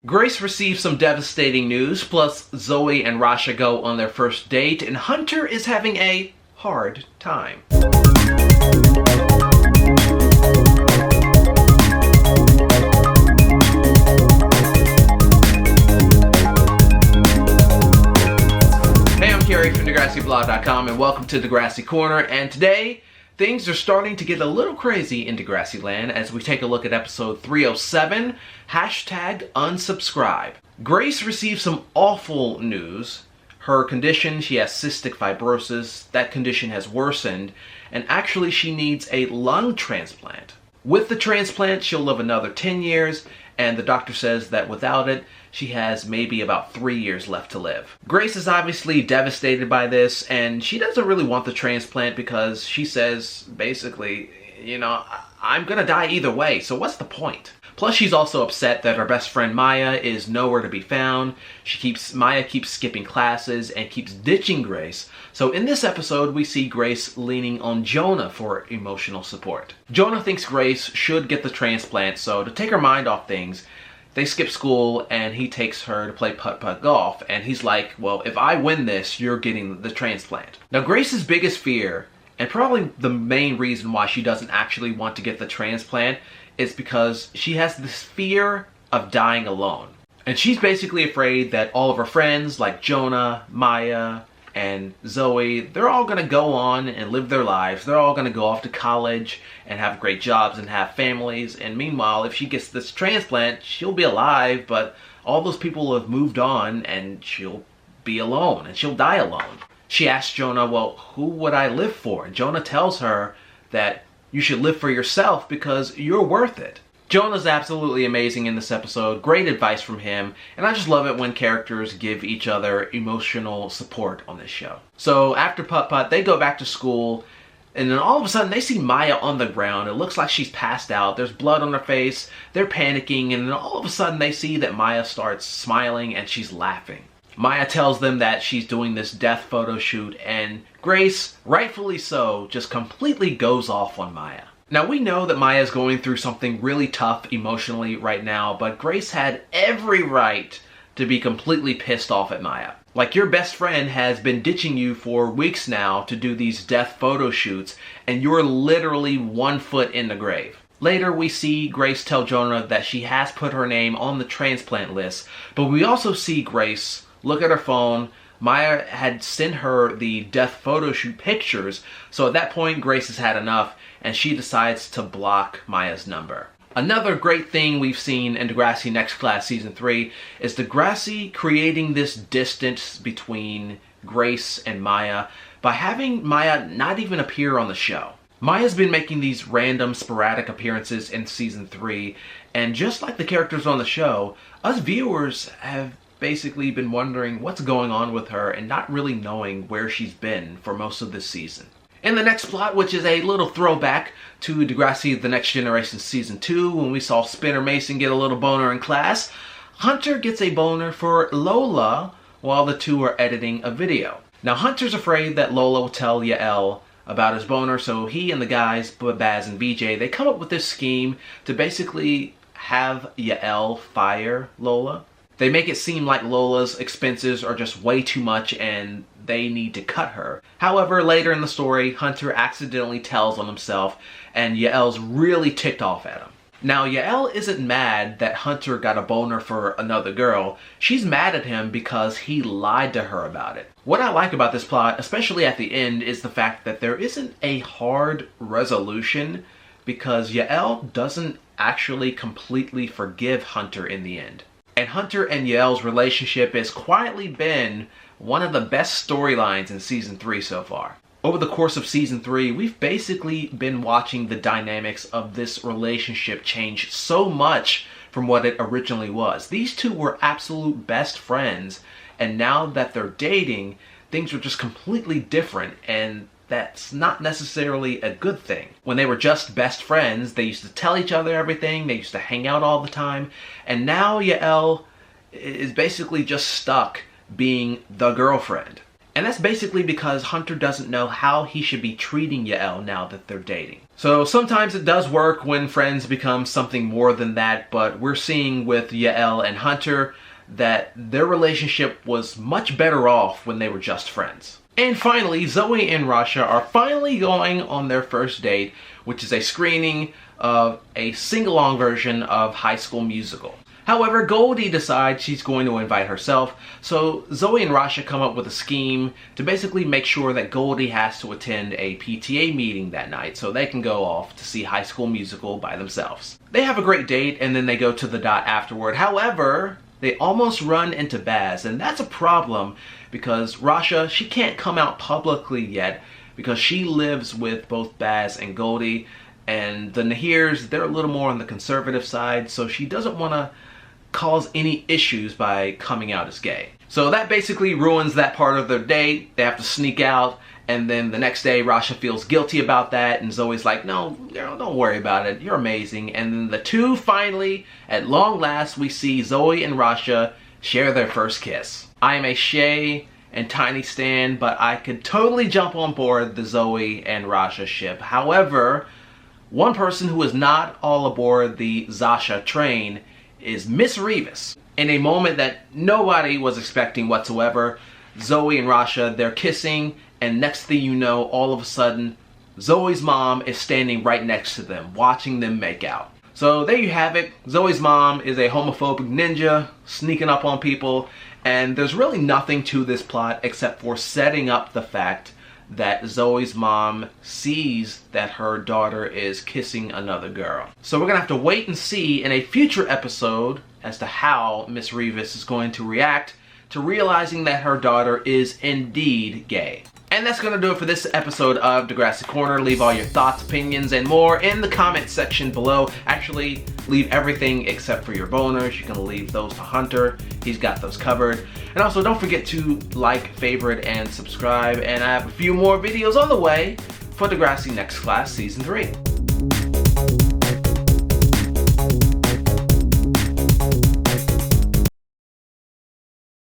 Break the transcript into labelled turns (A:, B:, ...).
A: Grace receives some devastating news, plus Zoe and Rasha go on their first date, and Hunter is having a hard time. Hey, I'm Kerry from DegrassiBlog.com, and welcome to Degrassi Corner, and today things are starting to get a little crazy in Degrassi land as we take a look at episode 307, #unsubscribe. Grace received some awful news. Her condition, she has cystic fibrosis, that condition has worsened, and actually she needs a lung transplant. With the transplant, she'll live another 10 years, and the doctor says that without it, she has maybe about 3 years left to live. Grace is obviously devastated by this, and she doesn't really want the transplant because she says, basically, I'm gonna die either way, so what's the point? Plus, she's also upset that her best friend Maya is nowhere to be found. Maya keeps skipping classes and keeps ditching Grace. So in this episode, we see Grace leaning on Jonah for emotional support. Jonah thinks Grace should get the transplant, so to take her mind off things, they skip school and he takes her to play putt-putt golf. And he's like, well, if I win this, you're getting the transplant. Now, Grace's biggest fear, and probably the main reason why she doesn't actually want to get the transplant, is because she has this fear of dying alone. And she's basically afraid that all of her friends, like Jonah, Maya, and Zoe, they're all gonna go on and live their lives. They're all gonna go off to college and have great jobs and have families. And meanwhile, if she gets this transplant, she'll be alive, but all those people have moved on and she'll be alone and she'll die alone. She asks Jonah, well, who would I live for? And Jonah tells her that you should live for yourself because you're worth it. Jonah's absolutely amazing in this episode. Great advice from him. And I just love it when characters give each other emotional support on this show. So after putt-putt, they go back to school. And then all of a sudden, they see Maya on the ground. It looks like she's passed out. There's blood on her face. They're panicking. And then all of a sudden, they see that Maya starts smiling and she's laughing. Maya tells them that she's doing this death photo shoot, and Grace, rightfully so, just completely goes off on Maya. Now, we know that Maya's going through something really tough emotionally right now, but Grace had every right to be completely pissed off at Maya. Like, your best friend has been ditching you for weeks now to do these death photo shoots, and you're literally 1 foot in the grave. Later, we see Grace tell Jonah that she has put her name on the transplant list, but we also see Grace look at her phone. Maya had sent her the death photo shoot pictures, so at that point, Grace has had enough, and she decides to block Maya's number. Another great thing we've seen in Degrassi Next Class Season 3 is Degrassi creating this distance between Grace and Maya by having Maya not even appear on the show. Maya's been making these random sporadic appearances in Season 3, and just like the characters on the show, us viewers have basically been wondering what's going on with her and not really knowing where she's been for most of this season. In the next plot, which is a little throwback to Degrassi The Next Generation Season 2, when we saw Spinner Mason get a little boner in class, Hunter gets a boner for Lola while the two are editing a video. Now, Hunter's afraid that Lola will tell Yael about his boner, so he and the guys, Baz and BJ, they come up with this scheme to basically have Yael fire Lola. They make it seem like Lola's expenses are just way too much and they need to cut her. However, later in the story, Hunter accidentally tells on himself and Yael's really ticked off at him. Now, Yael isn't mad that Hunter got a boner for another girl. She's mad at him because he lied to her about it. What I like about this plot, especially at the end, is the fact that there isn't a hard resolution because Yael doesn't actually completely forgive Hunter in the end. And Hunter and Yael's relationship has quietly been one of the best storylines in Season 3 so far. Over the course of Season 3, we've basically been watching the dynamics of this relationship change so much from what it originally was. These two were absolute best friends, and now that they're dating, things are just completely different, and that's not necessarily a good thing. When they were just best friends, they used to tell each other everything, they used to hang out all the time, and now Yael is basically just stuck being the girlfriend. And that's basically because Hunter doesn't know how he should be treating Yael now that they're dating. So sometimes it does work when friends become something more than that, but we're seeing with Yael and Hunter that their relationship was much better off when they were just friends. And finally, Zoe and Rasha are finally going on their first date, which is a screening of a sing-along version of High School Musical. However, Goldie decides she's going to invite herself, so Zoe and Rasha come up with a scheme to basically make sure that Goldie has to attend a PTA meeting that night so they can go off to see High School Musical by themselves. They have a great date and then they go to the dot afterward. However, they almost run into Baz, and that's a problem because Rasha, she can't come out publicly yet because she lives with both Baz and Goldie, and the Nahirs, they're a little more on the conservative side, so she doesn't want to cause any issues by coming out as gay. So that basically ruins that part of their date. They have to sneak out, and then the next day Rasha feels guilty about that, and Zoe's like, no, girl, don't worry about it, you're amazing. And then the two finally, at long last, we see Zoe and Rasha share their first kiss. I am a Shay and Tiny stan, but I could totally jump on board the Zoe and Rasha ship. However, one person who is not all aboard the Zasha train is Miss Rivas. In a moment that nobody was expecting whatsoever, Zoe and Rasha, they're kissing, and next thing you know, all of a sudden, Zoe's mom is standing right next to them, watching them make out. So there you have it. Zoe's mom is a homophobic ninja, sneaking up on people, and there's really nothing to this plot except for setting up the fact that Zoe's mom sees that her daughter is kissing another girl. So we're gonna have to wait and see in a future episode as to how Miss Rivas is going to react to realizing that her daughter is indeed gay. And that's gonna do it for this episode of Degrassi Corner. Leave all your thoughts, opinions, and more in the comment section below. Actually, leave everything except for your boners. You can leave those to Hunter. He's got those covered. And also, don't forget to like, favorite, and subscribe. And I have a few more videos on the way for Degrassi Next Class Season 3.